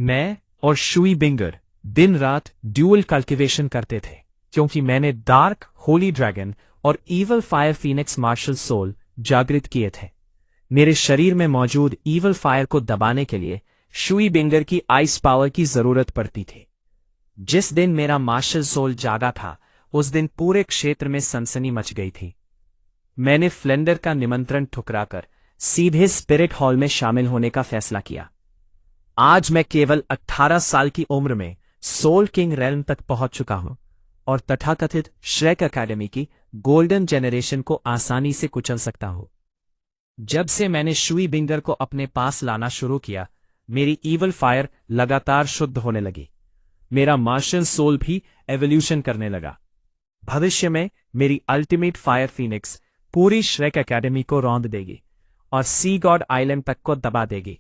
मैं और शुई बिंगर दिन रात ड्यूअल कल्टिवेशन करते थे, क्योंकि मैंने डार्क होली ड्रैगन और evil fire phoenix martial soul जागृत किए थे। मेरे शरीर में मौजूद ईवल फायर को दबाने के लिए शुई बिंगर की आइस पावर की जरूरत पड़ती थी। जिस दिन मेरा मार्शल सोल जागा था, उस दिन पूरे क्षेत्र में सनसनी मच गई थी। मैंने फ्लेंडर का निमंत्रण ठुकराकर सीधे स्पिरिट हॉल में शामिल होने का फैसला किया। आज मैं केवल 18 साल की उम्र में सोल किंग रेल्म तक पहुंच चुका हूं और तथाकथित श्रेक अकेडमी की गोल्डन जेनरेशन को आसानी से कुचल सकता हूं। जब से मैंने शुई बिंगर को अपने पास लाना शुरू किया, मेरी ईवल फायर लगातार शुद्ध होने लगी। मेरा मार्शल सोल भी एवोल्यूशन करने लगा। भविष्य में मेरी अल्टीमेट फायर फीनिक्स पूरी श्रेक अकेडमी को रौंद देगी और सी गॉड आइलैंड तक को दबा देगी।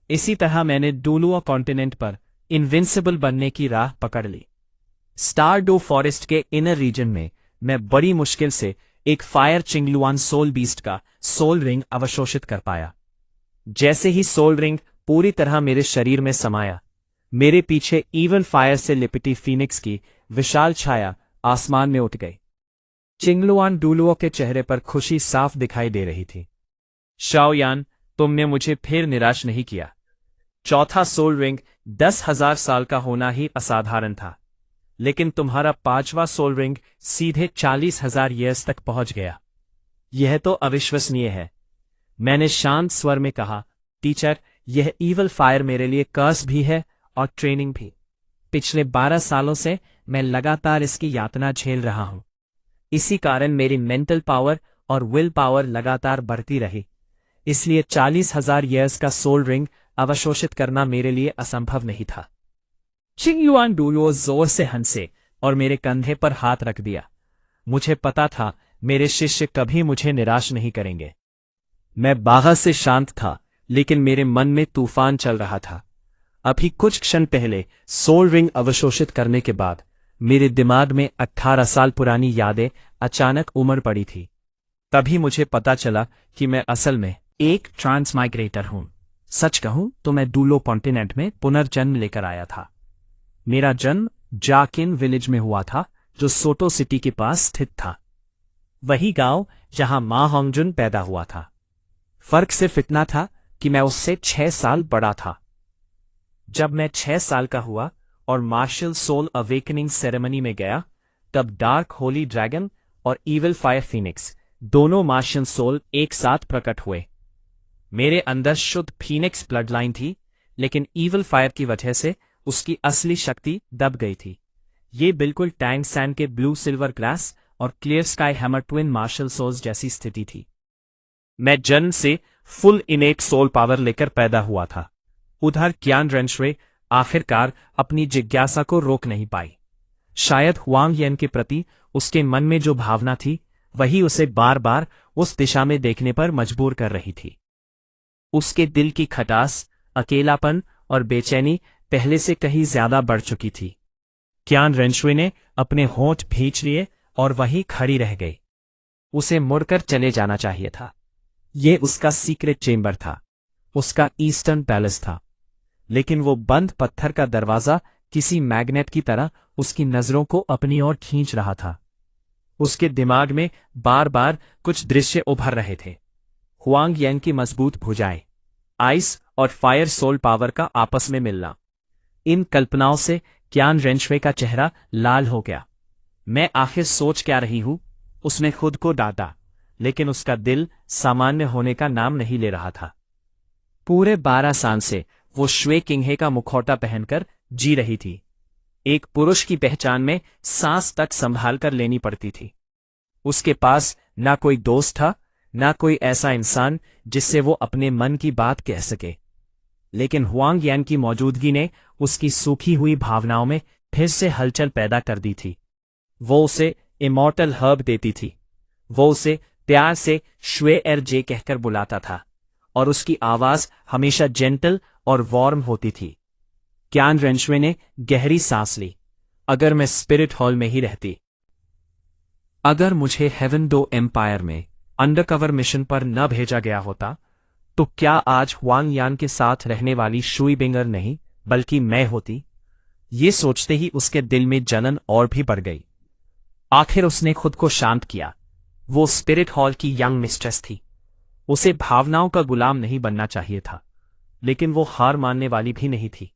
इसी तरह मैंने डूलुआ कॉन्टिनेंट पर इनविंसिबल बनने की राह पकड़ ली। स्टारडो फॉरेस्ट के इनर रीजन में मैं बड़ी मुश्किल से एक फायर चिंगलुआन सोल बीस्ट का सोल रिंग अवशोषित कर पाया। जैसे ही सोल रिंग पूरी तरह मेरे शरीर में समाया, मेरे पीछे ईवल फायर से लिपटी फीनिक्स की विशाल छाया आसमान में उठ गई। चिंगलुआन डूलुओ के चेहरे पर खुशी साफ दिखाई दे रही थी। शाओयान, तुमने मुझे फिर निराश नहीं किया। चौथा सोल रिंग 10,000 साल का होना ही असाधारण था, लेकिन तुम्हारा 5वां सोल रिंग सीधे 40,000 ईयर्स तक पहुंच गया। यह तो अविश्वसनीय है। मैंने शांत स्वर में कहा, टीचर, यह ईवल फायर मेरे लिए कर्स भी है और ट्रेनिंग भी। पिछले 12 सालों से मैं लगातार इसकी यातना झेल रहा हूं। इसी कारण मेरी मेंटल पावर और विल पावर लगातार बढ़ती रही। इसलिए 40,000 ईयर्स का सोल रिंग अवशोषित करना मेरे लिए असंभव नहीं था। चिंगयुआन डूलुओ जोर से हंसे और मेरे कंधे पर हाथ रख दिया। मुझे पता था मेरे शिष्य कभी मुझे निराश नहीं करेंगे। मैं बाहर से शांत था, लेकिन मेरे मन में तूफान चल रहा था। अभी कुछ क्षण पहले सोल रिंग अवशोषित करने के बाद मेरे दिमाग में 18 साल पुरानी यादें अचानक उमड़ पड़ी थी। तभी मुझे पता चला कि मैं असल में एक ट्रांसमाइग्रेटर हूं। सच कहूं तो मैं डूलो कॉन्टिनेंट में पुनर्जन्म लेकर आया था। मेरा जन्म जाकिन विलेज में हुआ था, जो सोटो सिटी के पास स्थित था। वही गांव जहां मां होंगजुन पैदा हुआ था। फर्क सिर्फ इतना था कि मैं उससे 6 साल बड़ा था। जब मैं 6 साल का हुआ और मार्शल सोल अवेकनिंग सेरेमनी में गया, तब डार्क होली ड्रैगन और ईवल फायर फीनिक्स दोनों मार्शल सोल एक साथ प्रकट हुए। मेरे अंदर शुद्ध फीनिक्स ब्लड लाइन थी, लेकिन ईवल फायर की वजह से उसकी असली शक्ति दब गई थी। ये बिल्कुल टैंग सैंड के ब्लू सिल्वर ग्लास और clear sky hammer twin martial souls जैसी स्थिति थी। मैं जन्म से फुल इनेट सोल पावर लेकर पैदा हुआ था। उधर क्यान रेंशवे आखिरकार अपनी जिज्ञासा को रोक नहीं पाई। शायद हुआंग येन के प्रति उसके मन में जो भावना थी, वही उसे बार बार उस दिशा में देखने पर मजबूर कर रही थी। उसके दिल की खटास, अकेलापन और बेचैनी पहले से कहीं ज्यादा बढ़ चुकी थी। क्यान रेंशवे ने अपने होंठ भींच लिए और वहीं खड़ी रह गई। उसे मुड़कर चले जाना चाहिए था। ये उसका सीक्रेट चेंबर था, उसका ईस्टर्न पैलेस था, लेकिन वो बंद पत्थर का दरवाजा किसी मैग्नेट की तरह उसकी नजरों को अपनी ओर खींच रहा था। उसके दिमाग में बार बार कुछ दृश्य उभर रहे थे। हुआंग येन की मजबूत भुजाएं, आइस और फायर सोल पावर का आपस में मिलना। इन कल्पनाओं से क्यान रेंशवे का चेहरा लाल हो गया। मैं आखिर सोच क्या रही हूं? उसने खुद को डांटा, लेकिन उसका दिल सामान्य होने का नाम नहीं ले रहा था। पूरे 12 साल से वो श्वे किंगहे का मुखौटा पहनकर जी रही थी। एक पुरुष की पहचान में सांस तक संभाल कर लेनी पड़ती थी। उसके पास ना कोई दोस्त था, ना कोई ऐसा इंसान जिससे वो अपने मन की बात कह सके। लेकिन हुआंग येन की मौजूदगी ने उसकी सूखी हुई भावनाओं में फिर से हलचल पैदा कर दी थी। वो उसे इमॉर्टल हर्ब देती थी। वो उसे प्यार से श्वे एर जे कहकर बुलाता था, और उसकी आवाज हमेशा जेंटल और वार्म होती थी। क्यान रेंशवे ने गहरी सांस ली। अगर मैं स्पिरिट हॉल में ही रहती, अगर मुझे हेवन डो एम्पायर में अंडरकवर मिशन पर न भेजा गया होता, तो क्या आज हुआंग यान के साथ रहने वाली शुई बिंगर नहीं, बल्कि मैं होती। ये सोचते ही उसके दिल में जलन और भी बढ़ गई। आखिर उसने खुद को शांत किया। वो स्पिरिट हॉल की यंग मिस्ट्रेस थी। उसे भावनाओं का गुलाम नहीं बनना चाहिए था, लेकिन वो हार मानने वाली भी नहीं थी।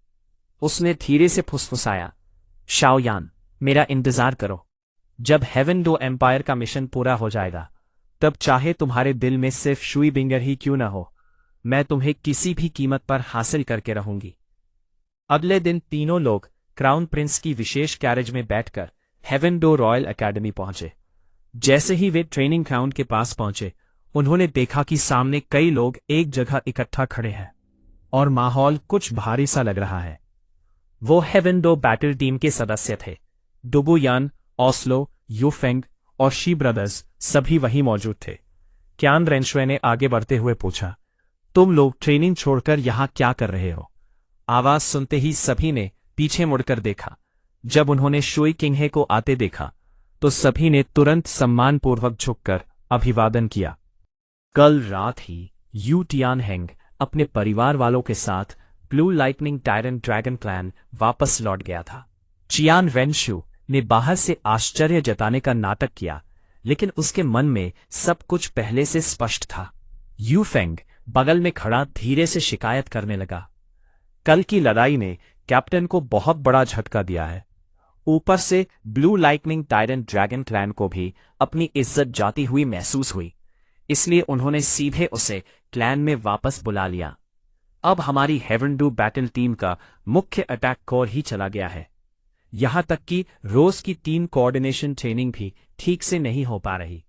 उसने धीरे से फुसफुसाया, शाओयान, मेरा इंतजार करो। जब हेवन डो एम्पायर का मिशन पूरा हो जाएगा, तब चाहे तुम्हारे दिल में सिर्फ शुई बिंगर ही क्यों न हो, मैं तुम्हें किसी भी कीमत पर हासिल करके रहूंगी। अगले दिन तीनों लोग क्राउन प्रिंस की विशेष कैरेज में बैठकर हेवन डो रॉयल एकेडमी पहुंचे। जैसे ही वे ट्रेनिंग ग्राउंड के पास पहुंचे, उन्होंने देखा कि सामने कई लोग एक जगह इकट्ठा खड़े हैं और माहौल कुछ भारी सा लग रहा है। वो हेवन डो बैटल टीम के सदस्य थे। डुबुयान, ओस्लो, यूफेंग और शी ब्रदर्स सभी वहीं मौजूद थे। क्यान रेंशुए ने आगे बढ़ते हुए पूछा, तुम लोग ट्रेनिंग छोड़कर यहां क्या कर रहे हो? आवाज सुनते ही सभी ने पीछे मुड़कर देखा। जब उन्होंने शुई किंगहे को आते देखा, तो सभी ने तुरंत सम्मानपूर्वक झुककर अभिवादन किया। कल रात ही यू टियानहेंग अपने परिवार वालों के साथ blue lightning tyrant dragon clan वापस लौट गया था। चियान रेंशु ने बाहर से आश्चर्य जताने का नाटक किया, लेकिन उसके मन में सब कुछ पहले से स्पष्ट था। यूफेंग बगल में खड़ा धीरे से शिकायत करने लगा, कल की लड़ाई ने कैप्टन को बहुत बड़ा झटका दिया है। ऊपर से blue lightning tyrant dragon clan को भी अपनी इज्जत जाती हुई महसूस हुई, इसलिए उन्होंने सीधे उसे क्लैन में वापस बुला लिया। अब हमारी हेवन डू बैटल टीम का मुख्य अटैक कोर ही चला गया है। यहां तक कि रोज की टीम कोऑर्डिनेशन ट्रेनिंग भी ठीक से नहीं हो पा रही।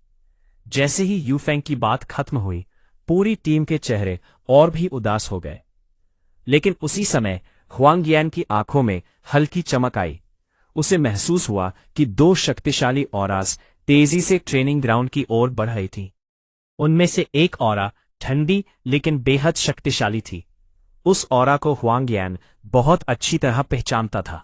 जैसे ही यूफेंग की बात खत्म हुई, पूरी टीम के चेहरे और भी उदास हो गए। लेकिन उसी समय हुआंगियान की आंखों में हल्की चमक आई। उसे महसूस हुआ कि दो शक्तिशाली ऑरास तेजी से ट्रेनिंग ग्राउंड की ओर बढ़ रही थी। उनमें से एक ऑरा ठंडी लेकिन बेहद शक्तिशाली थी। उस ऑरा को हुआंगियान बहुत अच्छी तरह पहचानता था।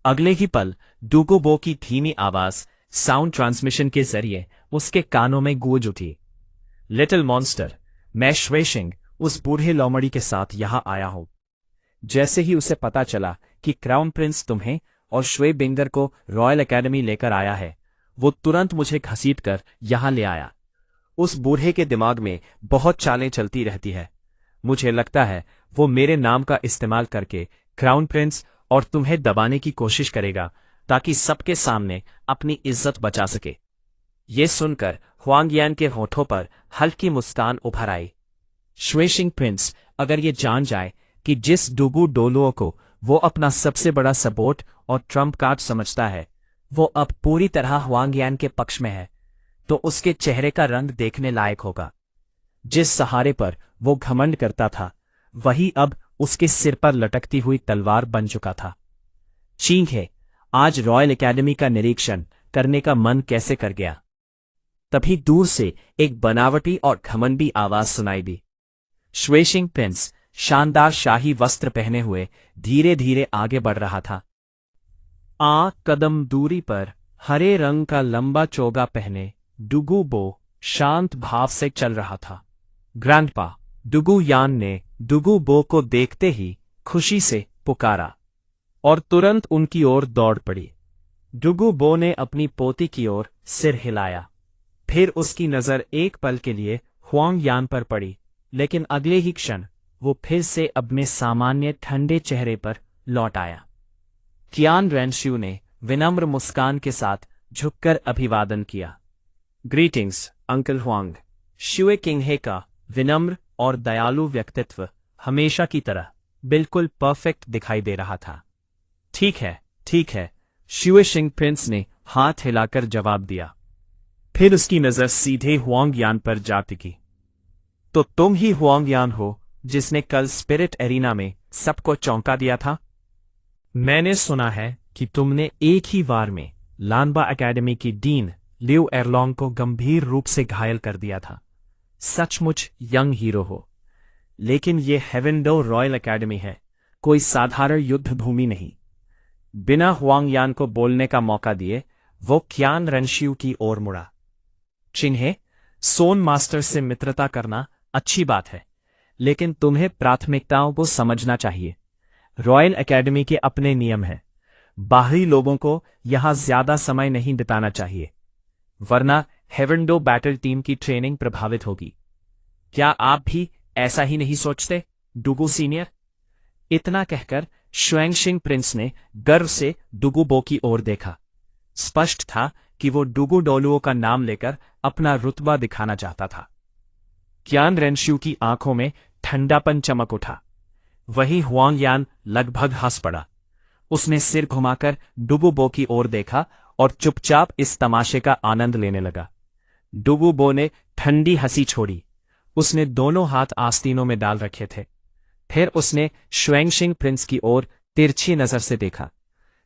अगले ही पल डुगुबो की धीमी आवाज साउंड ट्रांसमिशन के जरिए उसके कानों में गूंज उठी, लिटिल मॉन्स्टर, मैं श्वेशिंग उस बूढ़े लोमड़ी के साथ यहां आया हूं। जैसे ही उसे पता चला कि क्राउन प्रिंस तुम्हें और श्वे बिंगर को रॉयल एकेडमी लेकर आया है, वो तुरंत मुझे घसीटकर यहां ले आया। उस बूढ़े के दिमाग में बहुत चालें चलती रहती है। मुझे लगता है वो मेरे नाम का इस्तेमाल करके क्राउन प्रिंस और तुम्हें दबाने की कोशिश करेगा, ताकि सबके सामने अपनी इज्जत बचा सके। ये सुनकर हुआंगियान के होठों पर हल्की मुस्कान उभर आई। श्वेशिंग प्रिंस अगर ये जान जाए कि जिस डुगु डोलुओ को वो अपना सबसे बड़ा सपोर्ट और ट्रम्प कार्ड समझता है, वो अब पूरी तरह हुआंगियान के पक्ष में है, तो उसके चेहरे का रंग देखने लायक होगा। जिस सहारे पर वो घमंड करता था, वही अब उसके सिर पर लटकती हुई तलवार बन चुका था। चींघे, आज रॉयल एकेडमी का निरीक्षण करने का मन कैसे कर गया? तभी दूर से एक बनावटी और घमंडी आवाज सुनाई दी। श्वेशिंग प्रिंस शानदार शाही वस्त्र पहने हुए धीरे धीरे आगे बढ़ रहा था। कदम दूरी पर हरे रंग का लंबा चोगा पहने डुगुबो शांत भाव से चल रहा था। ग्रैंडपा, डुगुयान ने डुगुबो को देखते ही खुशी से पुकारा और तुरंत उनकी ओर दौड़ पड़ी। डुगुबो ने अपनी पोती की ओर सिर हिलाया। फिर उसकी नजर एक पल के लिए हुआंगियान पर पड़ी, लेकिन अगले ही क्षण वो फिर से अपने सामान्य ठंडे चेहरे पर लौट आया। कियान रेंशु ने विनम्र मुस्कान के साथ झुककर अभिवादन किया। Greetings uncle Huang. Xue Qinghe का विनम्र और दयालु व्यक्तित्व हमेशा की तरह बिल्कुल परफेक्ट दिखाई दे रहा था। ठीक है, ठीक है, श्वेशिंग प्रिंस ने हाथ हिलाकर जवाब दिया। फिर उसकी नजर सीधे हुआंगियान पर जा टिकी। तो तुम ही हुआंगियान हो जिसने कल स्पिरिट एरिना में सबको चौंका दिया था? मैंने सुना है कि तुमने एक ही वार में लानबा एकेडमी की डीन लिउ एरलोंग को गंभीर रूप से घायल कर दिया था। सचमुच यंग हीरो हो। लेकिन ये हेवेंडो रॉयल एकेडमी है, कोई साधारण युद्ध भूमि नहीं। बिना हुआंगियान को बोलने का मौका दिए वो कियान रेंशु की ओर मुड़ा। चिन्हे, सोन मास्टर से मित्रता करना अच्छी बात है, लेकिन तुम्हें प्राथमिकताओं को समझना चाहिए। रॉयल एकेडमी के अपने नियम हैं। बाहरी लोगों को यहां ज्यादा समय नहीं बिताना चाहिए, वरना हेवनडो बैटल टीम की ट्रेनिंग प्रभावित होगी। क्या आप भी ऐसा ही नहीं सोचते, डुगू सीनियर? इतना कहकर शुएंगशिंग प्रिंस ने गर्व से डुगू बो की ओर देखा। स्पष्ट था कि वो डुगू डोलुओ का नाम लेकर अपना रुतबा दिखाना चाहता था। क्यान रेनशु की आंखों में ठंडापन चमक उठा। वही हुआंग यान लगभग हंस पड़ा। उसने सिर घुमाकर डुगू बो की ओर देखा और चुपचाप इस तमाशे का आनंद लेने लगा। डुगू बो ने ठंडी हंसी छोड़ी। उसने दोनों हाथ आस्तीनों में डाल रखे थे। फिर उसने शुएंगशिंग प्रिंस की ओर तिरछी नजर से देखा।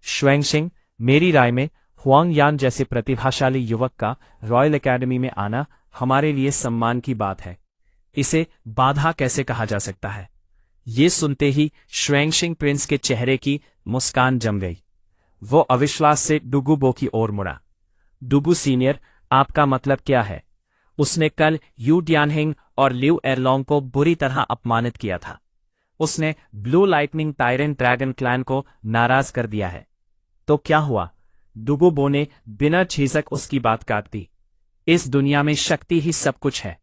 शुएंगशिंग, मेरी राय में हुआंग यान जैसे प्रतिभाशाली युवक का रॉयल एकेडमी में आना हमारे लिए सम्मान की बात है। इसे बाधा कैसे कहा जा सकता है? ये सुनते ही शुएंगशिंग प्रिंस के चेहरे की मुस्कान जम गई। वो अविश्वास से डुगू बो की ओर मुड़ा। डुगू सीनियर, आपका मतलब क्या है? उसने कल यू डियानहिंग और लिउ एरलोंग को बुरी तरह अपमानित किया था। उसने blue lightning tyrant dragon clan को नाराज कर दिया है। तो क्या हुआ? डुगू बो ने बिना झिझक उसकी बात काट दी। इस दुनिया में शक्ति ही सब कुछ है।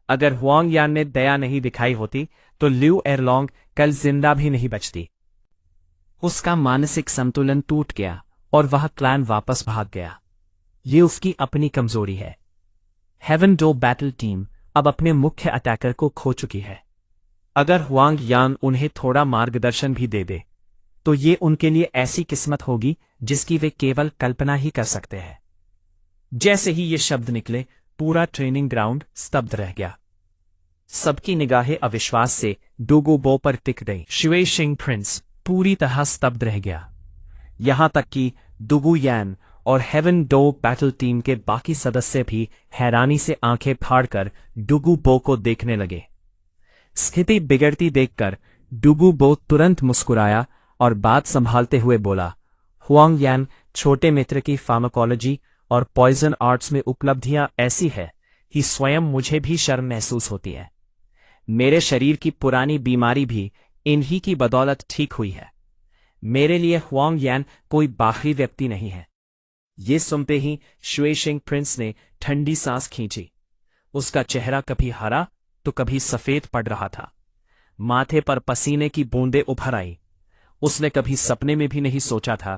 अगर हुआंग यान ने दया नहीं दिखाई होती तो लिउ एरलोंग कल जिंदा भी नहीं बचती। उसका मानसिक संतुलन टूट गया और वह क्लैन वापस भाग गया। ये उसकी अपनी कमजोरी है। हेवनडो बैटल टीम अब अपने मुख्य अटैकर को खो चुकी है। अगर हुआंग यान उन्हें थोड़ा मार्गदर्शन भी दे दे तो ये उनके लिए ऐसी किस्मत होगी जिसकी वे केवल कल्पना ही कर सकते हैं। जैसे ही ये शब्द निकले, पूरा ट्रेनिंग ग्राउंड स्तब्ध रह गया। सबकी निगाहें अविश्वास से डुगू बो पर टिक गई। शुएंगशिंग प्रिंस पूरी तरह स्तब्ध रह गया। यहां तक कि डुगू यान और हेवनडो बैटल टीम के बाकी सदस्य भी हैरानी से आंखें फाड़कर डुगू बो को देखने लगे। स्थिति बिगड़ती देखकर डुगू बो तुरंत मुस्कुराया और बात संभालते हुए बोला, हुआंग यान छोटे मित्र की फार्माकोलॉजी और पॉइजन आर्ट्स में उपलब्धियां ऐसी है कि स्वयं मुझे भी शर्म महसूस होती है। मेरे शरीर की पुरानी बीमारी भी इन्हीं की बदौलत ठीक हुई है। मेरे लिए हुआंग यान कोई बाहरी व्यक्ति नहीं है। ये सुनते ही शुएंगशिंग प्रिंस ने ठंडी सांस खींची। उसका चेहरा कभी हरा तो कभी सफेद पड़ रहा था। माथे पर पसीने की बूंदें उभर आई। उसने कभी सपने में भी नहीं सोचा था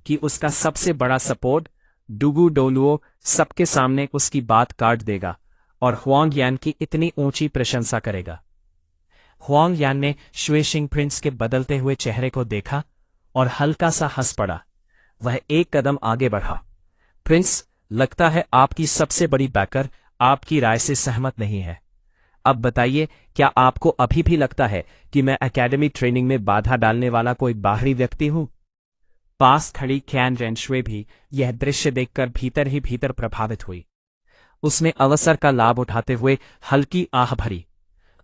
कि उसका सबसे बड़ा सपोर्ट डुगू डोलुओ सबके सामने उसकी बात काट देगा और हुआंग यान की इतनी ऊंची प्रशंसा करेगा। हुआंग यान ने शुएंगशिंग प्रिंस के बदलते हुए चेहरे को देखा और हल्का सा हंस पड़ा। वह एक कदम आगे बढ़ा। प्रिंस, लगता है आपकी सबसे बड़ी बैकर आपकी राय से सहमत नहीं है। अब बताइए, क्या आपको अभी भी लगता है कि मैं एकेडमी ट्रेनिंग में बाधा डालने वाला कोई बाहरी व्यक्ति हूं? पास खड़ी क्यान रेनशुए भी यह दृश्य देखकर भीतर ही भीतर प्रभावित हुई। उसने अवसर का लाभ उठाते हुए हल्की आह भरी।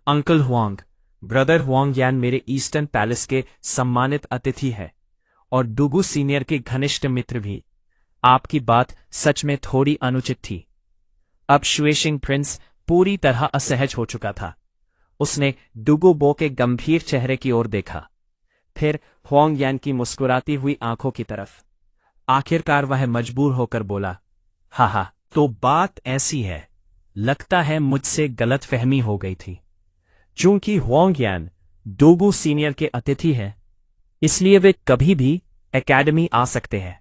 अंकल हुआंग, ब्रदर हुआंग यान मेरे ईस्टर्न पैलेस के सम्मानित अतिथि है और डुगू सीनियर के घनिष्ठ मित्र भी। आपकी बात सच में थोड़ी अनुचित थी। अब शुएंगशिंग प्रिंस पूरी तरह असहज हो चुका था। उसने डुगू बो के गंभीर चेहरे की ओर देखा, फिर हुआंग यान की मुस्कुराती हुई आंखों की तरफ। आखिरकार वह मजबूर होकर बोला, हा, तो बात ऐसी है। लगता है मुझसे गलतफहमी हो गई थी। चूंकि हुआंग यान डुगू सीनियर के अतिथि हैं, इसलिए वे कभी भी एकेडमी आ सकते हैं।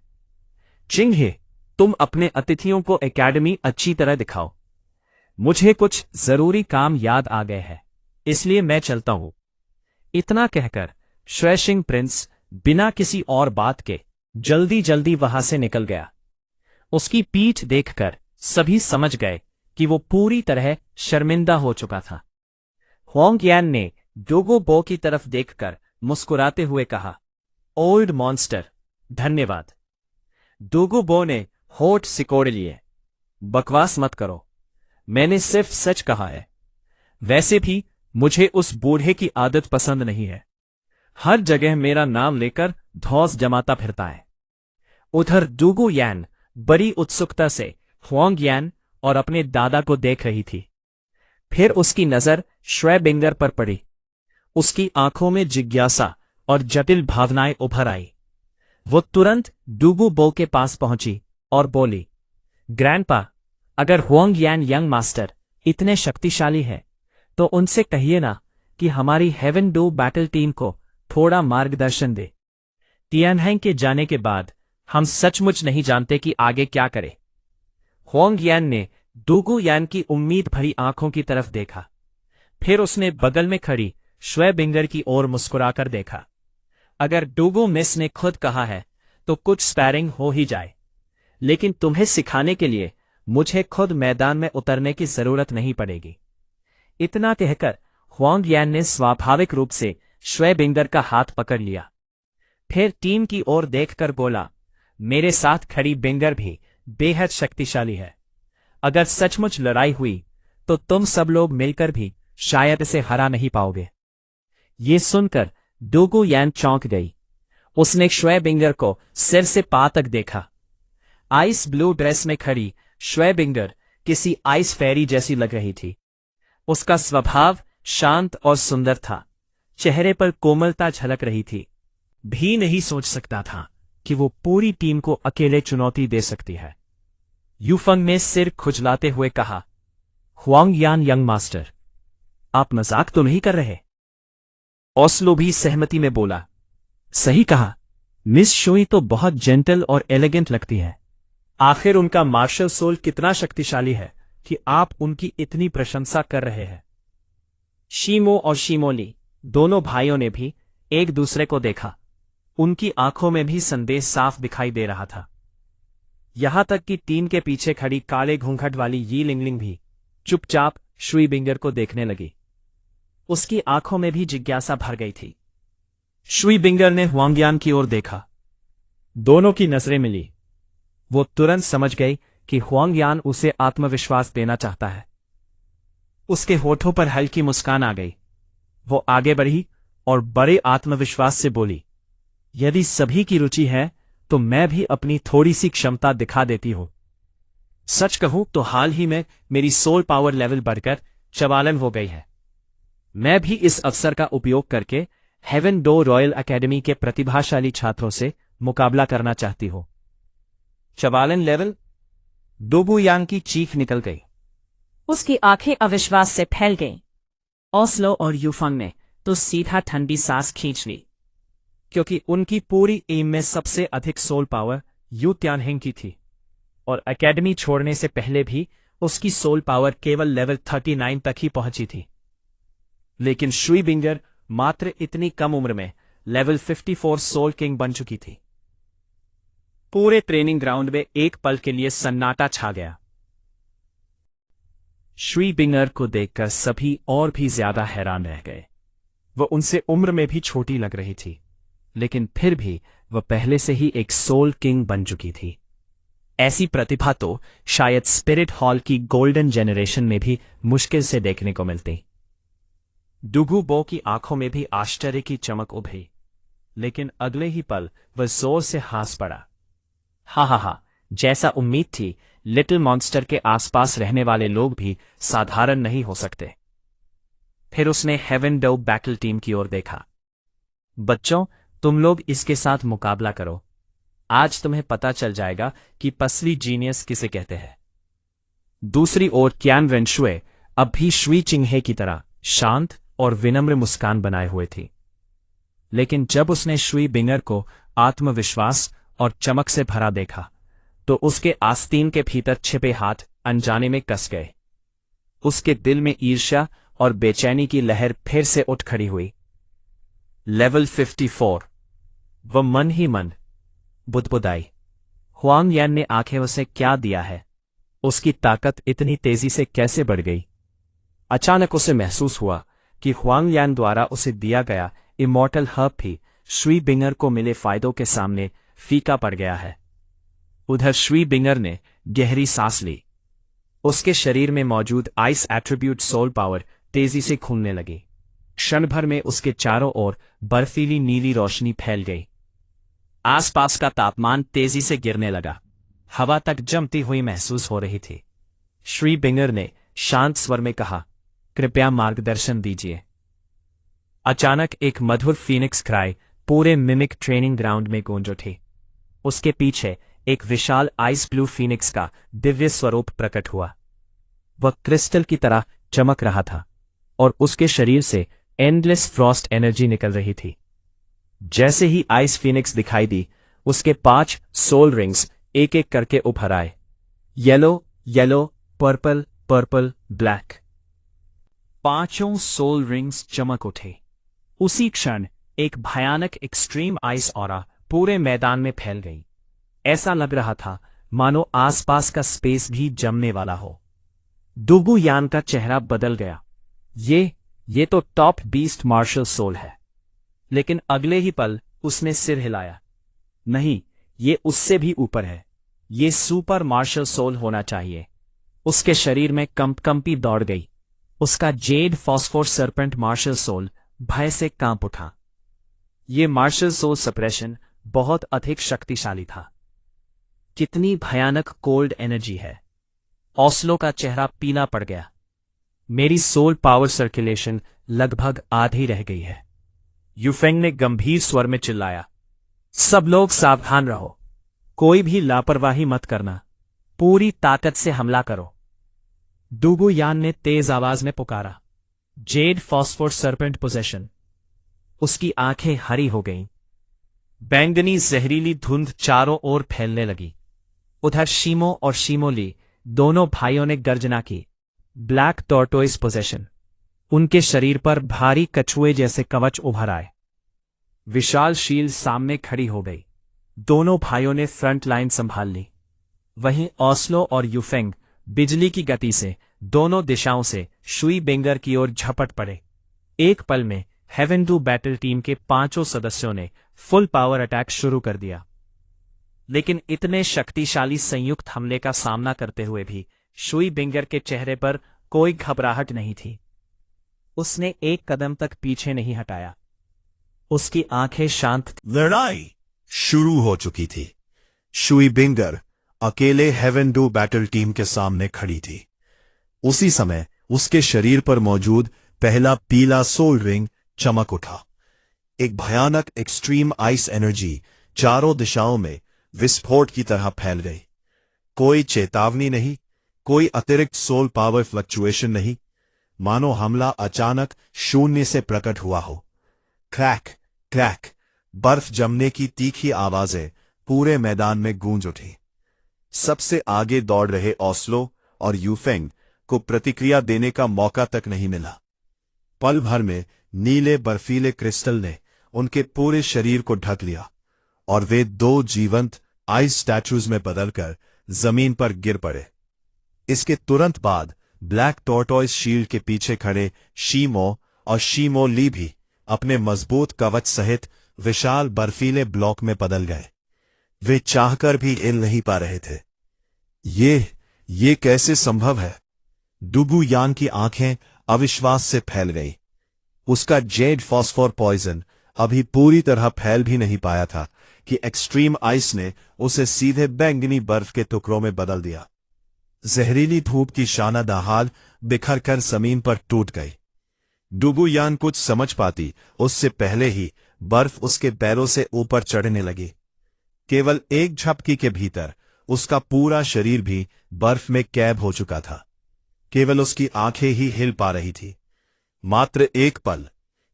चिंगहे, तुम अपने अतिथियों को एकेडमी अच्छी तरह दिखाओ। मुझे कुछ जरूरी काम याद आ गए हैं, इसलिए मैं चलता हूं। इतना कहकर शुएंगशिंग प्रिंस बिना किसी और बात के जल्दी जल्दी वहां से निकल गया। उसकी पीठ देखकर सभी समझ गए कि वो पूरी तरह शर्मिंदा हो चुका था। हुआंग यान ने डुगू बो की तरफ देखकर मुस्कुराते हुए कहा, ओल्ड मॉन्स्टर, धन्यवाद। डुगू बो ने होठ सिकोड़ लिए। बकवास मत करो, मैंने सिर्फ सच कहा है। वैसे भी मुझे उस बूढ़े की आदत पसंद नहीं है। हर जगह मेरा नाम लेकर धौंस जमाता फिरता है। उधर डुगू यान बड़ी उत्सुकता से हुआंग यान और अपने दादा को देख रही थी। फिर उसकी नजर शुएबिंगर पर पड़ी। उसकी आंखों में जिज्ञासा और जटिल भावनाएं उभर आई। वो तुरंत डूगू बो के पास पहुंची और बोली, ग्रैंडपा, अगर हुआंग यान यंग मास्टर इतने शक्तिशाली है तो उनसे कहिए ना कि हमारी हेवन डू बैटल टीम को थोड़ा मार्गदर्शन दे। तियानहैंग के जाने के बाद हम सचमुच नहीं जानते कि आगे क्या करें। हुआंग यान ने डूगू यान की उम्मीद भरी आंखों की तरफ देखा। फिर उसने बगल में खड़ी श्वे बिंगर की ओर मुस्कुराकर देखा। अगर डूगू मिस ने खुद कहा है तो कुछ स्पैरिंग हो ही जाए, लेकिन तुम्हें सिखाने के लिए मुझे खुद मैदान में उतरने की जरूरत नहीं पड़ेगी। इतना कहकर हुआंग यान ने स्वाभाविक रूप से श्वे बिंगर का हाथ पकड़ लिया। फिर टीम की ओर देखकर बोला, मेरे साथ खड़ी बिंगर भी बेहद शक्तिशाली है। अगर सचमुच लड़ाई हुई तो तुम सब लोग मिलकर भी शायद इसे हरा नहीं पाओगे। ये सुनकर डूगू यान चौंक गई। उसने श्वे बिंगर को सिर से पा तक देखा। आइस ब्लू ड्रेस में खड़ी श्वे बिंगर किसी आइस फेरी जैसी लग रही थी। उसका स्वभाव शांत और सुंदर था। चेहरे पर कोमलता झलक रही थी। भी नहीं सोच सकता था कि वो पूरी टीम को अकेले चुनौती दे सकती है। यूफंग ने सिर खुजलाते हुए कहा, हुआंग यान यंग मास्टर, आप मजाक तो नहीं कर रहे? ओस्लो भी सहमति में बोला, सही कहा, मिस शोई तो बहुत जेंटल और एलिगेंट लगती है। आखिर उनका मार्शल सोल कितना शक्तिशाली है कि आप उनकी इतनी प्रशंसा कर रहे हैं। शीमो और शीमोली दोनों भाइयों ने भी एक दूसरे को देखा। उनकी आंखों में भी संदेश साफ दिखाई दे रहा था। यहां तक कि टीम के पीछे खड़ी काले घूंघट वाली यी लिंगलिंग भी चुपचाप श्वी बिंगर को देखने लगी। उसकी आंखों में भी जिज्ञासा भर गई थी। श्वी बिंगर ने हुआंग यान की ओर देखा। दोनों की नजरें मिली। वो तुरंत समझ गई कि हुआंग यान उसे आत्मविश्वास देना चाहता है। उसके होठों पर हल्की मुस्कान आ गई। वो आगे बढ़ी और बड़े आत्मविश्वास से बोली, यदि सभी की रुचि है तो मैं भी अपनी थोड़ी सी क्षमता दिखा देती हूं। सच कहूं तो हाल ही में मेरी सोल पावर लेवल बढ़कर 44 हो गई है। मैं भी इस अवसर का उपयोग करके हेवन डो रॉयल एकेडमी के प्रतिभाशाली छात्रों से मुकाबला करना चाहती हूं। 44 लेवल? डोगू यांग की चीख निकल गई। उसकी आंखें अविश्वास से फैल गईं। ओस्लो और यूफंग ने तो सीधा ठंडी सांस खींच ली, क्योंकि उनकी पूरी एम में सबसे अधिक सोल पावर यू त्यानहेंग की थी और एकेडमी छोड़ने से पहले भी उसकी सोल पावर केवल लेवल 39 तक ही पहुंची थी। लेकिन श्वी बिंगर मात्र इतनी कम उम्र में लेवल 54 सोल किंग बन चुकी थी। पूरे ट्रेनिंग ग्राउंड में एक पल के लिए सन्नाटा छा गया। श्वी बिंगर को देखकर सभी और भी ज्यादा हैरान रह गए। वह उनसे उम्र में भी छोटी लग रही थी, लेकिन फिर भी वह पहले से ही एक सोल किंग बन चुकी थी। ऐसी प्रतिभा तो शायद स्पिरिट हॉल की गोल्डन जेनरेशन में भी मुश्किल से देखने को मिलती। डूगू बो की आंखों में भी आश्चर्य की चमक उभरी, लेकिन अगले ही पल वह जोर से हंस पड़ा। हा, जैसा उम्मीद थी, लिटिल मॉन्स्टर के आसपास रहने वाले लोग भी साधारण नहीं हो सकते। फिर उसने हेवन डो बैटल टीम की ओर देखा। बच्चों, तुम लोग इसके साथ मुकाबला करो। आज तुम्हें पता चल जाएगा कि पसली जीनियस किसे कहते हैं। दूसरी ओर क्यान रेनशुए अब भी श्वी चिंगहे की तरह शांत और विनम्र मुस्कान बनाए हुए थी। लेकिन जब उसने श्वी बिंगर को आत्मविश्वास और चमक से भरा देखा तो उसके आस्तीन के भीतर छिपे हाथ अनजाने में कस गए। उसके दिल में ईर्ष्या और बेचैनी की लहर फिर से उठ खड़ी हुई। लेवल 54। वह मन ही मन बुदबुदाई। हुआंग यान ने आंखें उसे क्या दिया है? उसकी ताकत इतनी तेजी से कैसे बढ़ गई? अचानक उसे महसूस हुआ कि हुआंग यान द्वारा उसे दिया गया इमॉर्टल हर्ब भी श्वी बिंगर को मिले फायदों के सामने फीका पड़ गया है। उधर श्वी बिंगर ने गहरी सांस ली। उसके शरीर में मौजूद आइस एट्रीब्यूट सोल पावर तेजी से खुलने लगी। क्षण भर में उसके चारों ओर बर्फीली नीली रोशनी फैल गई। आसपास का तापमान तेजी से गिरने लगा। हवा तक जमती हुई महसूस हो रही थी। श्वी बिंगर ने शांत स्वर में कहा, कृपया मार्गदर्शन दीजिए। अचानक एक मधुर फीनिक्स क्राई पूरे मिमिक ट्रेनिंग ग्राउंड में गूंज उठी। उसके पीछे एक विशाल आइस ब्लू फीनिक्स का दिव्य स्वरूप प्रकट हुआ। वह क्रिस्टल की तरह चमक रहा था और उसके शरीर से एंडलेस फ्रॉस्ट एनर्जी निकल रही थी। जैसे ही आइस फीनिक्स दिखाई दी, उसके 5 सोल रिंग्स एक एक करके उभर आए। Yellow, yellow, purple, purple, black. 5 soul rings चमक उठे। उसी क्षण एक भयानक एक्सट्रीम आइस ऑरा पूरे मैदान में फैल गई। ऐसा लग रहा था मानो आसपास का स्पेस भी जमने वाला हो। डुगू यान का चेहरा बदल गया। ये तो टॉप बीस्ट मार्शल सोल है। लेकिन अगले ही पल उसने सिर हिलाया। नहीं, ये उससे भी ऊपर है। ये सुपर मार्शल सोल होना चाहिए। उसके शरीर में कंपी दौड़ गई। उसका jade phosphor serpent martial soul भय से कांप उठा। ये मार्शल सोल सप्रेशन बहुत अधिक शक्तिशाली था। कितनी भयानक कोल्ड एनर्जी है। ऑस्लो का चेहरा पीला पड़ गया। मेरी सोल पावर सर्कुलेशन लगभग आधी रह गई है। यूफेंग ने गंभीर स्वर में चिल्लाया। सब लोग सावधान रहो। कोई भी लापरवाही मत करना। पूरी ताकत से हमला करो। डुगू यान ने तेज आवाज में पुकारा। Z phosphor serpent possession. उसकी आंखें हरी हो गईं। बैंगनी जहरीली धुंध चारों ओर फैलने लगी। उधर शीमो और शीमोली दोनों भाइयों ने गर्जना की। Black tortoise possession. उनके शरीर पर भारी कछुए जैसे कवच उभर आए। विशाल शील्ड सामने खड़ी हो गई। दोनों भाइयों ने फ्रंट लाइन संभाल ली। वहीं ऑस्लो और यूफेंग बिजली की गति से दोनों दिशाओं से शुई बेंगर की ओर झपट पड़े। एक पल में हेवन टू बैटल टीम के 5 सदस्यों ने फुल पावर अटैक शुरू कर दिया। लेकिन इतने शक्तिशाली संयुक्त हमले का सामना करते हुए भी शुई बेंगर के चेहरे पर कोई घबराहट नहीं थी। उसने एक कदम तक पीछे नहीं हटाया। उसकी आंखें शांत थीं। लड़ाई शुरू हो चुकी थी। शुई बिंगर अकेले हेवन डू बैटल टीम के सामने खड़ी थी। उसी समय उसके शरीर पर मौजूद पहला पीला सोल रिंग चमक उठा। एक भयानक एक्सट्रीम आइस एनर्जी चारों दिशाओं में विस्फोट की तरह फैल गई। कोई चेतावनी नहीं, कोई अतिरिक्त सोल पावर फ्लक्चुएशन नहीं, मानो हमला अचानक शून्य से प्रकट हुआ हो। क्रैक क्रैक, बर्फ जमने की तीखी आवाजें पूरे मैदान में गूंज उठी। सबसे आगे दौड़ रहे ऑस्लो और यूफेंग को प्रतिक्रिया देने का मौका तक नहीं मिला। पल भर में नीले बर्फीले क्रिस्टल ने उनके पूरे शरीर को ढक लिया और वे 2 जीवंत आइस स्टैचूज में बदलकर जमीन पर गिर पड़े। इसके तुरंत बाद ब्लैक टॉर्टोइस शील्ड के पीछे खड़े शीमो और शीमो ली भी अपने मजबूत कवच सहित विशाल बर्फीले ब्लॉक में बदल गए। वे चाहकर भी हिल नहीं पा रहे थे। ये कैसे संभव है? डुगू यान की आंखें अविश्वास से फैल गई। उसका जेड फॉस्फोर पॉइजन अभी पूरी तरह फैल भी नहीं पाया था कि एक्सट्रीम आइस ने उसे सीधे बैंगनी बर्फ के टुकड़ों में बदल दिया। जहरीली धूप की शाना दहाल बिखर कर जमीन पर टूट गई। डुगू यान कुछ समझ पाती उससे पहले ही बर्फ उसके पैरों से ऊपर चढ़ने लगी। केवल एक झपकी के भीतर उसका पूरा शरीर भी बर्फ में कैद हो चुका था। केवल उसकी आंखें ही हिल पा रही थी। मात्र एक पल,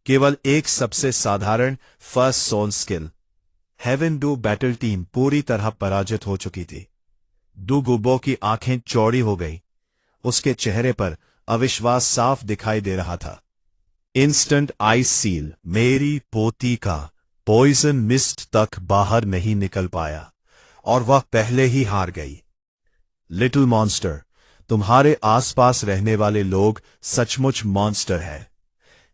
केवल एक सबसे साधारण first soul skill. Heaven Dou battle team पूरी तरह पराजित हो चुकी थी। डुगुबो की आंखें चौड़ी हो गई। उसके चेहरे पर अविश्वास साफ दिखाई दे रहा था। इंस्टेंट आइस सील, मेरी पोती का पॉइजन मिस्ट तक बाहर नहीं निकल पाया और वह पहले ही हार गई। लिटिल मॉन्स्टर, तुम्हारे आसपास रहने वाले लोग सचमुच मॉन्स्टर है।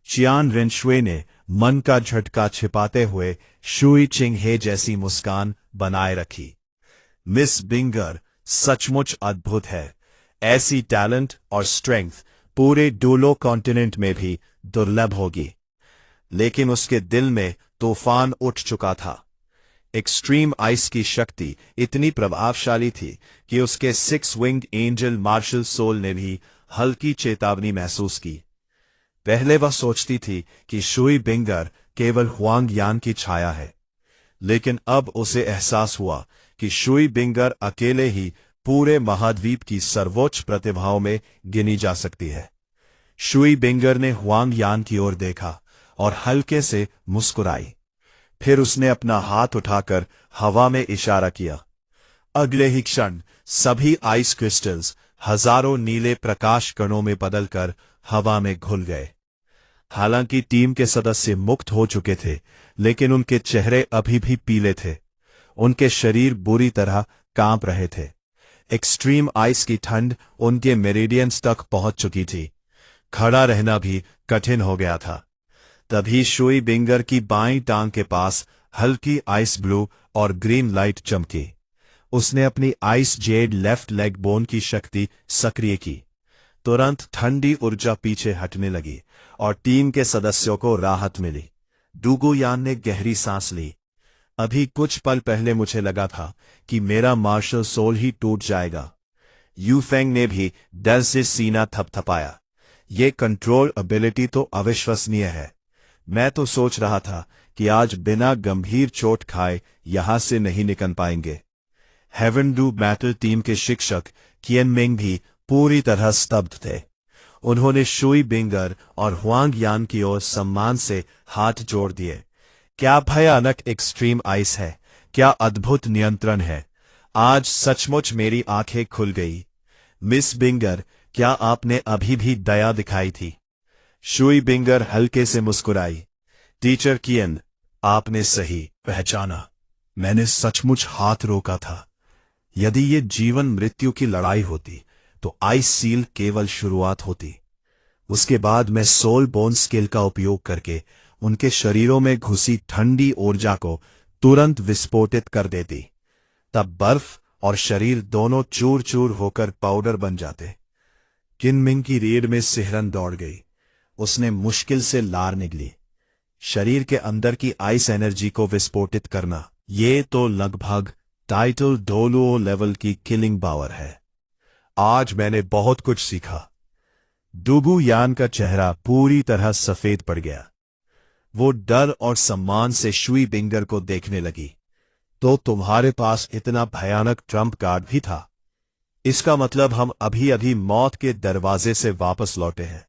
चियान रिनशुए ने मन का झटका छिपाते हुए शुई चिंगहे जैसी मुस्कान बनाए रखी। मिस बिंगर सचमुच अद्भुत है। ऐसी टैलेंट और स्ट्रेंथ पूरे डोलो कॉन्टिनेंट में भी दुर्लभ होगी। लेकिन उसके दिल में तूफान उठ चुका था। एक्सट्रीम आइस की शक्ति इतनी प्रभावशाली थी कि उसके 6 विंग्ड एंजल मार्शल सोल ने भी हल्की चेतावनी महसूस की। पहले वह सोचती थी कि शुई बिंगर केवल हुआंग यान की छाया है। लेकिन अब उसे एहसास हुआ कि शुई बिंगर अकेले ही पूरे महाद्वीप की सर्वोच्च प्रतिभाओं में गिनी जा सकती है। शुई बिंगर ने हुआंग यान की ओर देखा और हल्के से मुस्कुराई। फिर उसने अपना हाथ उठाकर हवा में इशारा किया। अगले ही क्षण सभी आइस क्रिस्टल्स हजारों नीले प्रकाश कणों में बदलकर हवा में घुल गए। हालांकि टीम के सदस्य मुक्त हो चुके थे, लेकिन उनके चेहरे अभी भी पीले थे। उनके शरीर बुरी तरह कांप रहे थे। एक्सट्रीम आइस की ठंड उनके मेरिडियंस तक पहुंच चुकी थी। खड़ा रहना भी कठिन हो गया था। तभी शुई बिंगर की बाईं टांग के पास हल्की आइस ब्लू और ग्रीन लाइट चमकी। उसने अपनी ice Z left leg bone की शक्ति सक्रिय की। तुरंत ठंडी ऊर्जा पीछे हटने लगी और टीम के सदस्यों को राहत मिली। डूगू यान ने गहरी सांस ली। अभी कुछ पल पहले मुझे लगा था कि मेरा मार्शल सोल ही टूट जाएगा। यूफेंग ने भी डर से सीना थपथपाया। ये कंट्रोल एबिलिटी तो अविश्वसनीय है। मैं तो सोच रहा था कि आज बिना गंभीर चोट खाए यहां से नहीं निकल पाएंगे। हेवन डू बैटल टीम के शिक्षक कियन मिंग भी पूरी तरह स्तब्ध थे। उन्होंने शुई बिंगर और हुआंग यान की ओर सम्मान से हाथ जोड़ दिए। क्या भयानक एक्सट्रीम आइस है, क्या अद्भुत नियंत्रण है। आज सचमुच मेरी आंखें खुल गई। मिस बिंगर, क्या आपने अभी भी दया दिखाई थी? शुई बिंगर हल्के से मुस्कुराई। टीचर कियन, आपने सही पहचाना। मैंने सचमुच हाथ रोका था। यदि ये जीवन मृत्यु की लड़ाई होती तो आइस सील केवल शुरुआत होती। उसके बाद मैं सोल बोन स्किल का उपयोग करके उनके शरीरों में घुसी ठंडी ऊर्जा को तुरंत विस्फोटित कर देती। तब बर्फ और शरीर दोनों चूर चूर होकर पाउडर बन जाते। किनमिंग की रीढ़ में सिहरन दौड़ गई। उसने मुश्किल से लार निगली। शरीर के अंदर की आइस एनर्जी को विस्फोटित करना, ये तो लगभग टाइटल डोलुओ लेवल की किलिंग पावर है। आज मैंने बहुत कुछ सीखा। डूगू यान का चेहरा पूरी तरह सफेद पड़ गया। वो डर और सम्मान से शुई बिंगर को देखने लगी। तो तुम्हारे पास इतना भयानक ट्रम्प कार्ड भी था? इसका मतलब हम अभी अभी मौत के दरवाजे से वापस लौटे हैं।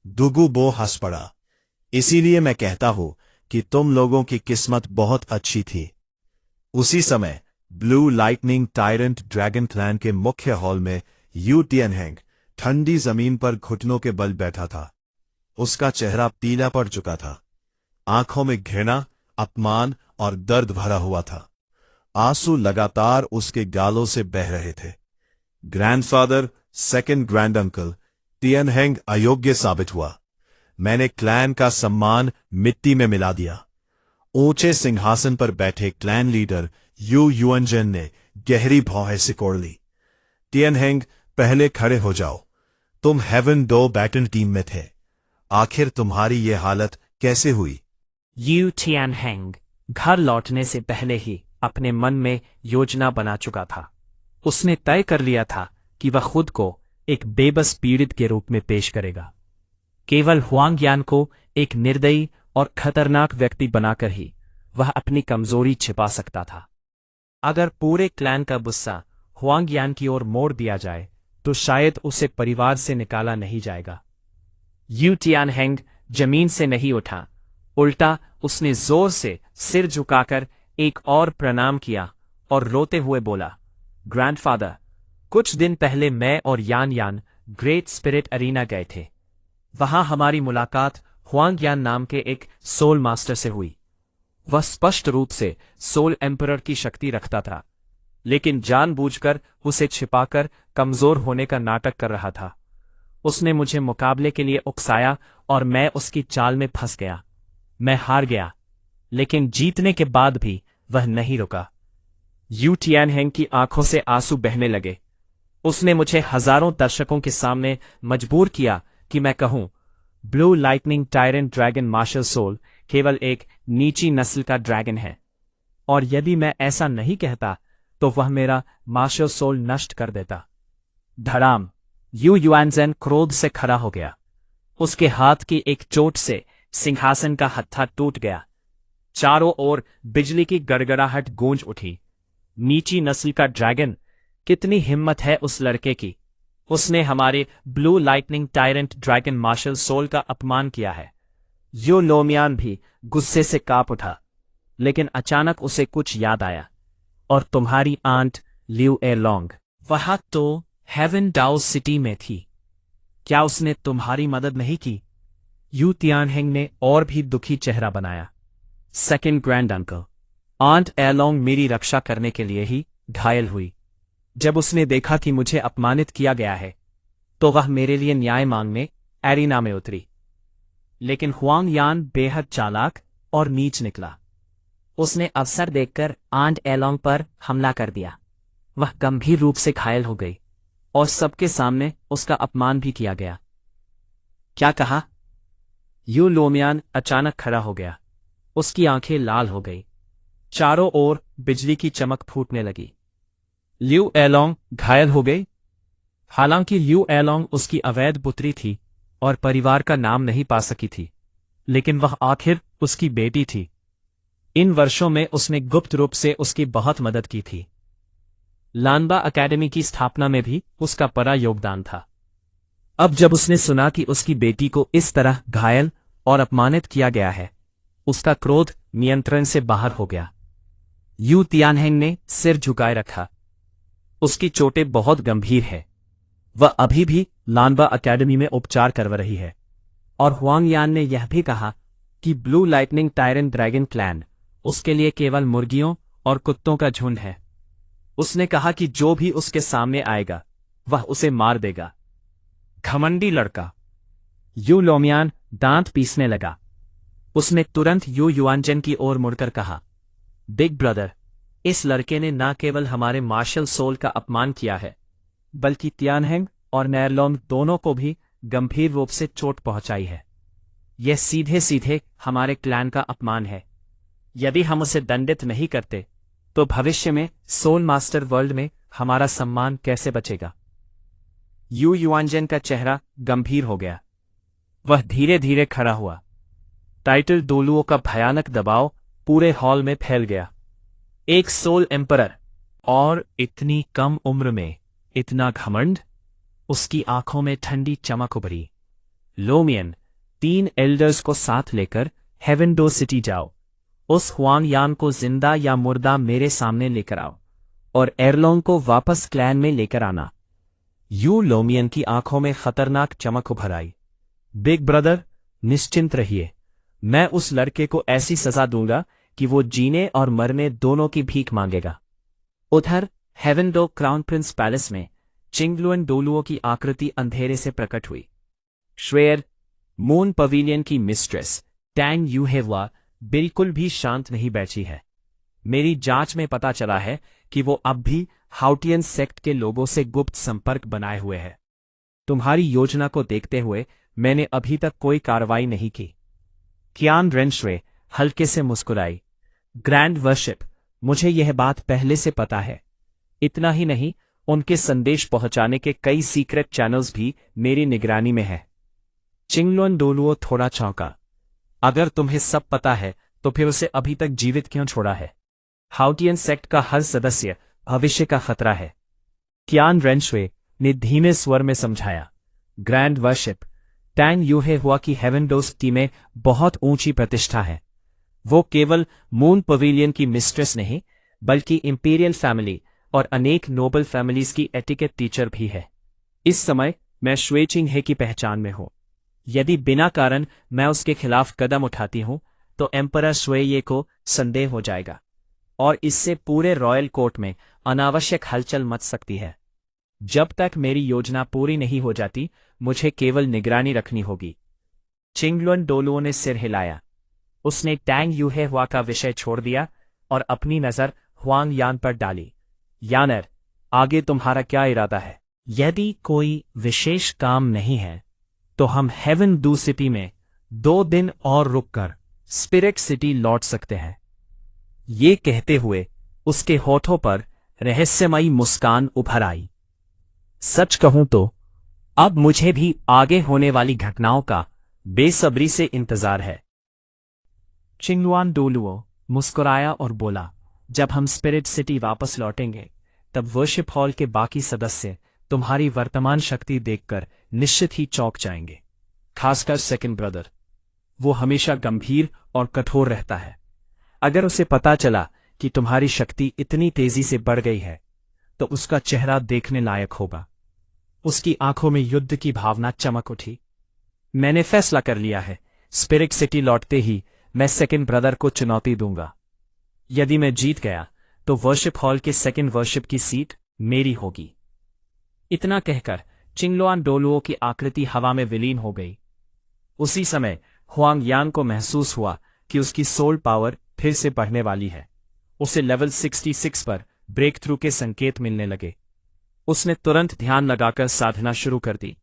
डूगू बो हंस पड़ा। इसीलिए मैं कहता हूं कि तुम लोगों की किस्मत बहुत अच्छी थी। उसी समय blue lightning tyrant dragon clan के मुख्य हॉल में यू टियनहेंग ठंडी जमीन पर घुटनों के बल बैठा था। उसका चेहरा पीला पड़ चुका था। आंखों में घृणा, अपमान और दर्द भरा हुआ था। आंसू लगातार उसके गालों से बह रहे थे। ग्रैंडफादर, सेकंड ग्रैंड अंकल, टियनहेंग अयोग्य साबित हुआ। मैंने क्लैन का सम्मान मिट्टी में मिला दिया। ऊंचे सिंहासन पर बैठे क्लैन लीडर यू युअनजेन ने गहरी भौहें सिकोड़ ली। टियनहेंग, पहले खड़े हो जाओ। तुम हेवन डो बैटल टीम में थे। आखिर तुम्हारी ये हालत कैसे हुई? यू टियनहेंग घर लौटने से पहले ही अपने मन में योजना बना चुका था। उसने तय कर लिया था कि वह खुद को एक बेबस पीड़ित के रूप में पेश करेगा। केवल हुआंग यान को एक निर्दयी और खतरनाक व्यक्ति बनाकर ही वह अपनी कमजोरी छिपा सकता था। अगर पूरे क्लैन का गुस्सा हुआंग यान की ओर मोड़ दिया जाए तो शायद उसे परिवार से निकाला नहीं जाएगा। यू टियनहेंग जमीन से नहीं उठा, उल्टा उसने जोर से सिर झुकाकर एक और प्रणाम किया और रोते हुए बोला, ग्रैंडफादर, कुछ दिन पहले मैं और यान यान ग्रेट स्पिरिट अरीना गए थे। वहां हमारी मुलाकात हुआंग यान नाम के एक सोल मास्टर से हुई। वह स्पष्ट रूप से सोल एम्परर की शक्ति रखता था, लेकिन जानबूझकर उसे छिपाकर कमजोर होने का नाटक कर रहा था। उसने मुझे मुकाबले के लिए उकसाया और मैं उसकी चाल में फंस गया। मैं हार गया, लेकिन जीतने के बाद भी वह नहीं रुका। यू टियनहेंग की आंखों से आंसू बहने लगे। उसने मुझे हजारों दर्शकों के सामने मजबूर किया कि मैं कहूं, blue lightning tyrant dragon martial soul केवल एक नीची नस्ल का ड्रैगन है, और यदि मैं ऐसा नहीं कहता तो वह मेरा मार्शल सोल नष्ट कर देता। धड़ाम! यू युआनजेन क्रोध से खड़ा हो गया। उसके हाथ की एक चोट से सिंहासन का हत्था टूट गया। चारों ओर बिजली की गड़गड़ाहट गूंज उठी। नीची नस्ल का ड्रैगन, कितनी हिम्मत है उस लड़के की। उसने हमारे blue lightning tyrant dragon martial soul का अपमान किया है। यो लोमियान भी गुस्से से कांप उठा, लेकिन अचानक उसे कुछ याद आया। और तुम्हारी आंट लियू एलोंग वहां तो हेवन डाउ सिटी में थी, क्या उसने तुम्हारी मदद नहीं की? यू तियानहेंग ने और भी दुखी चेहरा बनाया। सेकंड ग्रैंड अंकल, आंट एलोंग मेरी रक्षा करने के लिए ही घायल हुई। जब उसने देखा कि मुझे अपमानित किया गया है, तो वह मेरे लिए न्याय मांगने एरिना में उतरी। लेकिन हुआंग यान बेहद चालाक और नीच निकला। उसने अवसर देखकर आंट एलोंग पर हमला कर दिया। वह गंभीर रूप से घायल हो गई और सबके सामने उसका अपमान भी किया गया। क्या कहा? यू लोमियान अचानक खड़ा हो गया। उसकी आंखें लाल हो गई। चारों ओर बिजली की चमक फूटने लगी। लियू एलोंग घायल हो गई? हालांकि लियू एलोंग उसकी अवैध पुत्री थी और परिवार का नाम नहीं पा सकी थी, लेकिन वह आखिर उसकी बेटी थी। इन वर्षों में उसने गुप्त रूप से उसकी बहुत मदद की थी। लानबा अकेडमी की स्थापना में भी उसका बड़ा योगदान था। अब जब उसने सुना कि उसकी बेटी को इस तरह घायल और अपमानित किया गया है, उसका क्रोध नियंत्रण से बाहर हो गया। यू तियानहेंग ने सिर झुकाए रखा। उसकी चोटें बहुत गंभीर है। वह अभी भी लानबा अकेडमी में उपचार करवा रही है। और हुआंग यान ने यह भी कहा कि blue lightning tyrant dragon clan उसके लिए केवल मुर्गियों और कुत्तों का झुंड है। उसने कहा कि जो भी उसके सामने आएगा वह उसे मार देगा। घमंडी लड़का। यू लोमियान दांत पीसने लगा। उसने तुरंत यू युआनजेन की ओर मुड़कर कहा, बिग ब्रदर, इस लड़के ने न केवल हमारे मार्शल सोल का अपमान किया है, बल्कि तियानहेंग और नेरलोंग दोनों को भी गंभीर रूप से चोट पहुंचाई है। यह सीधे सीधे हमारे क्लैन का अपमान है। यदि हम उसे दंडित नहीं करते तो भविष्य में सोल मास्टर वर्ल्ड में हमारा सम्मान कैसे बचेगा? यू युआनजेन का चेहरा गंभीर हो गया। वह धीरे धीरे खड़ा हुआ। टाइटल डोलुओं का भयानक दबाव पूरे हॉल में फैल गया। एक सोल एम्परर, और इतनी कम उम्र में इतना घमंड। उसकी आंखों में ठंडी चमक उभरी। लोमियन, 3 एल्डर्स को साथ लेकर हेवन डो सिटी जाओ। उस हुआंग यान को जिंदा या मुर्दा मेरे सामने लेकर आओ और एरलोंग को वापस क्लैन में लेकर आना। यू लोमियन की आंखों में खतरनाक चमक उभर आई। बिग ब्रदर, निश्चिंत रहिए। मैं उस लड़के को ऐसी सजा दूंगा कि वो जीने और मरने दोनों की भीख मांगेगा। उधर Heaven Dou crown prince palace में चिंगलुअन डोलुओं की आकृति अंधेरे से प्रकट हुई। श्वेर, मून पवेलियन की मिस्ट्रेस टैंग यूहेवा बिल्कुल भी शांत नहीं बैठी है। मेरी जांच में पता चला है कि वो अब भी हाउटियन सेक्ट के लोगों से गुप्त संपर्क बनाए हुए है। तुम्हारी योजना को देखते हुए मैंने अभी तक कोई कार्रवाई नहीं की। कियान रेनश्वे हल्के से मुस्कुराई। ग्रैंड वर्शिप, मुझे यह बात पहले से पता है। इतना ही नहीं, उनके संदेश पहुंचाने के कई सीक्रेट चैनल्स भी मेरी निगरानी में है। चिंगलुन डोलुओ थोड़ा चौंका। अगर तुम्हें सब पता है तो फिर उसे अभी तक जीवित क्यों छोड़ा है? हाउटियन सेक्ट का हर सदस्य भविष्य का खतरा है। कियान रेनश्वे ने धीमे स्वर में समझाया। ग्रैंड वर्शिप, टैंग यूहेवा की हेवन डोस टीमें बहुत ऊंची प्रतिष्ठा है। वो केवल मून पवेलियन की मिस्ट्रेस नहीं, बल्कि इंपीरियल फैमिली और अनेक नोबल फैमिलीज की एटिकेट टीचर भी है। इस समय मैं श्वे चिंगहे की पहचान में हूं। यदि बिना कारण मैं उसके खिलाफ कदम उठाती हूं तो एम्परर श्वेये को संदेह हो जाएगा और इससे पूरे रॉयल कोर्ट में अनावश्यक हलचल मच सकती है। जब तक मेरी योजना पूरी नहीं हो जाती, मुझे केवल निगरानी रखनी होगी। चिंगलुन डोलुओ ने सिर हिलाया। उसने टैंग यूहेवा का विषय छोड़ दिया और अपनी नजर हुआंग यान पर डाली। यानर, आगे तुम्हारा क्या इरादा है? यदि कोई विशेष काम नहीं है तो हम हेवन डू सिटी में 2 दिन और रुककर स्पिरिट सिटी लौट सकते हैं। ये कहते हुए उसके होठों पर रहस्यमयी मुस्कान उभर आई। सच कहूं तो अब मुझे भी आगे होने वाली घटनाओं का बेसब्री से इंतजार है। चिंगलुआन डोलुओ मुस्कुराया और बोला, जब हम स्पिरिट सिटी वापस लौटेंगे तब वर्शिप हॉल के बाकी सदस्य तुम्हारी वर्तमान शक्ति देखकर निश्चित ही चौंक जाएंगे, खासकर सेकंड ब्रदर। वो हमेशा गंभीर और कठोर रहता है। अगर उसे पता चला कि तुम्हारी शक्ति इतनी तेजी से बढ़ गई है तो उसका चेहरा देखने लायक होगा। उसकी आंखों में युद्ध की भावना चमक उठी। मैंने फैसला कर लिया है, स्पिरिट सिटी लौटते ही मैं सेकंड ब्रदर को चुनौती दूंगा। यदि मैं जीत गया तो वर्शिप हॉल के सेकंड वर्शिप की सीट मेरी होगी। इतना कहकर चिंगलुआन डोलुओ की आकृति हवा में विलीन हो गई। उसी समय हुआंग यान को महसूस हुआ कि उसकी सोल पावर फिर से बढ़ने वाली है। उसे लेवल 66 पर ब्रेक थ्रू के संकेत मिलने लगे। उसने तुरंत ध्यान लगाकर साधना शुरू कर दी।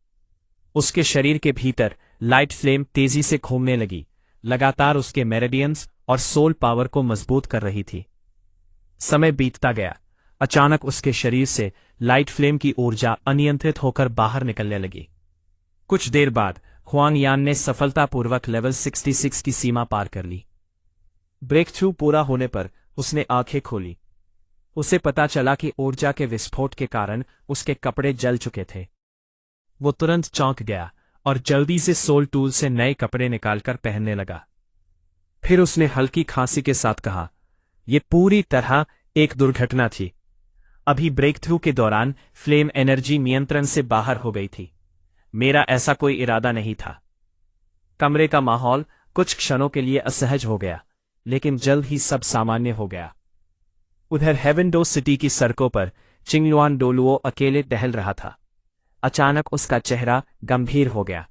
उसके शरीर के भीतर लाइट फ्लेम तेजी से घूमने लगी, लगातार उसके मेरिडियंस और सोल पावर को मजबूत कर रही थी। समय बीतता गया। अचानक उसके शरीर से लाइट फ्लेम की ऊर्जा अनियंत्रित होकर बाहर निकलने लगी। कुछ देर बाद हुआंग यान ने सफलतापूर्वक लेवल 66 की सीमा पार कर ली। ब्रेक थ्रू पूरा होने पर उसने आंखें खोली। उसे पता चला कि ऊर्जा के विस्फोट के कारण उसके कपड़े जल चुके थे। वो तुरंत चौंक गया और जल्दी से सोल टूल से नए कपड़े निकालकर पहनने लगा। फिर उसने हल्की खांसी के साथ कहा, यह पूरी तरह एक दुर्घटना थी। अभी ब्रेक थ्रू के दौरान फ्लेम एनर्जी नियंत्रण से बाहर हो गई थी। मेरा ऐसा कोई इरादा नहीं था। कमरे का माहौल कुछ क्षणों के लिए असहज हो गया, लेकिन जल्द ही सब सामान्य हो गया। उधर हेवेंडो सिटी की सड़कों पर चिंगलुआन डोलुओ अकेले टहल रहा था। अचानक उसका चेहरा गंभीर हो गया।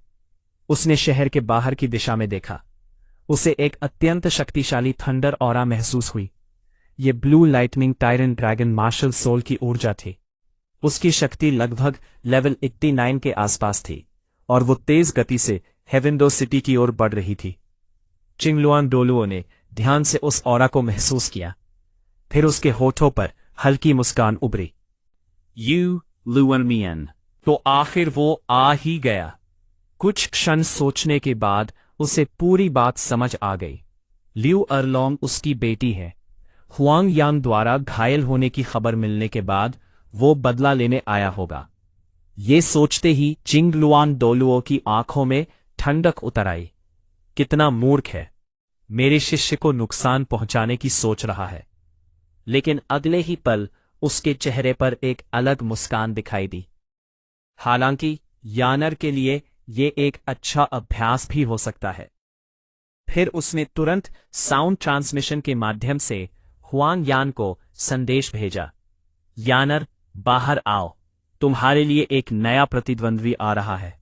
उसने शहर के बाहर की दिशा में देखा। उसे एक अत्यंत शक्तिशाली थंडर ऑरा महसूस हुई। ये blue lightning tyrant dragon martial soul की ऊर्जा थी। उसकी शक्ति लगभग लेवल 89 के आसपास थी और वो तेज गति से हेवेंडो सिटी की ओर बढ़ रही थी। चिंगलुआन डोलुओ ने ध्यान से उस ऑरा को महसूस किया। फिर उसके होठों पर हल्की मुस्कान उभरी। यू लुअन मियन, तो आखिर वो आ ही गया। कुछ क्षण सोचने के बाद उसे पूरी बात समझ आ गई। लियू अरलोंग उसकी बेटी है। हुआंग यान द्वारा घायल होने की खबर मिलने के बाद वो बदला लेने आया होगा। ये सोचते ही चिंगलुआन डोलुओ की आंखों में ठंडक उतर आई। कितना मूर्ख है, मेरे शिष्य को नुकसान पहुंचाने की सोच रहा है। लेकिन अगले ही पल उसके चेहरे पर एक अलग मुस्कान दिखाई दी। हालांकि यानर के लिए ये एक अच्छा अभ्यास भी हो सकता है। फिर उसने तुरंत साउंड ट्रांसमिशन के माध्यम से हुआंग यान को संदेश भेजा, यानर बाहर आओ, तुम्हारे लिए एक नया प्रतिद्वंद्वी आ रहा है।